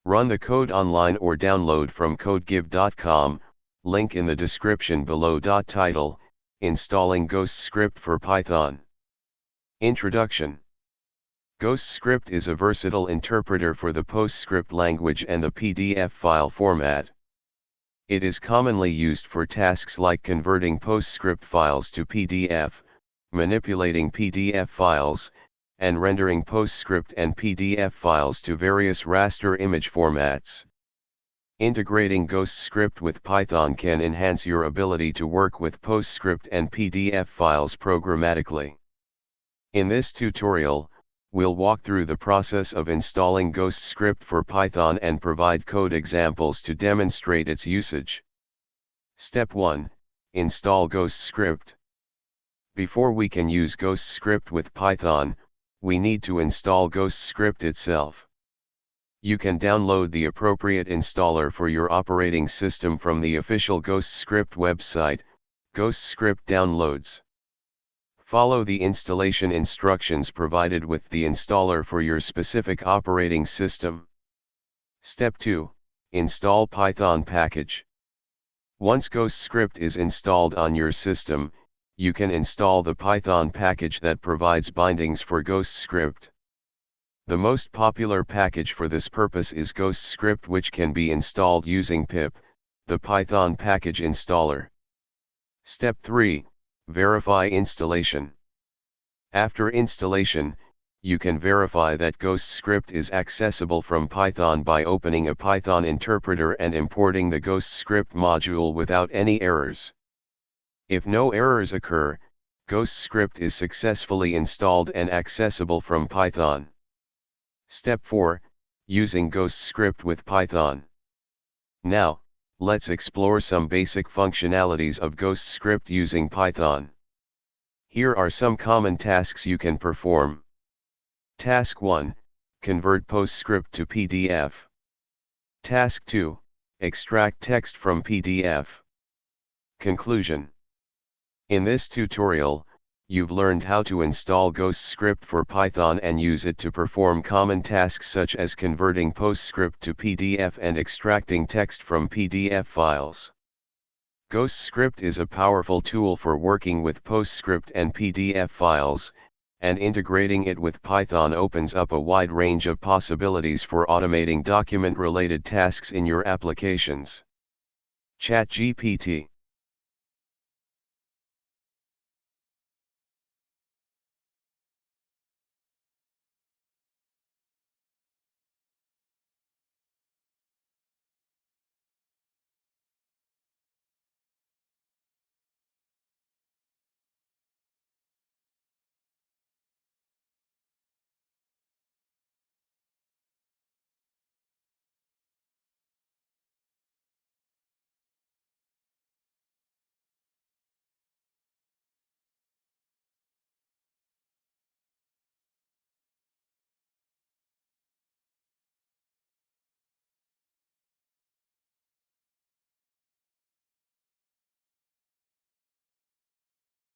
Run the code online or download from codegive.com, link in the description below. Title: Installing ghostscript for Python. Introduction. Ghostscript is a versatile interpreter for the PostScript language and the PDF file format. It is commonly used for tasks like converting PostScript files to PDF, manipulating PDF files, and rendering PostScript and PDF files to various raster image formats. Integrating ghostscript with Python can enhance your ability to work with PostScript and PDF files programmatically. In this tutorial, we'll walk through the process of installing ghostscript for Python and provide code examples to demonstrate its usage. Step 1. Install ghostscript. Before we can use ghostscript with Python, we need to install ghostscript itself. You can download the appropriate installer for your operating system from the official ghostscript website, Ghostscript Downloads. Follow the installation instructions provided with the installer for your specific operating system. Step 2. Install Python package. Once ghostscript is installed on your system, you can install the Python package that provides bindings for ghostscript. The most popular package for this purpose is ghostscript, which can be installed using pip, the Python package installer. Step 3. Verify installation. After installation, you can verify that ghostscript is accessible from Python by opening a Python interpreter and importing the ghostscript module without any errors. If no errors occur, ghostscript is successfully installed and accessible from Python. Step 4. Using ghostscript with Python. Now, let's explore some basic functionalities of ghostscript using Python. Here are some common tasks you can perform. Task 1. Convert PostScript to PDF. Task 2. Extract text from PDF. Conclusion. In this tutorial, you've learned how to install ghostscript for Python and use it to perform common tasks such as converting PostScript to PDF and extracting text from PDF files. Ghostscript is a powerful tool for working with PostScript and PDF files, and integrating it with Python opens up a wide range of possibilities for automating document-related tasks in your applications. ChatGPT.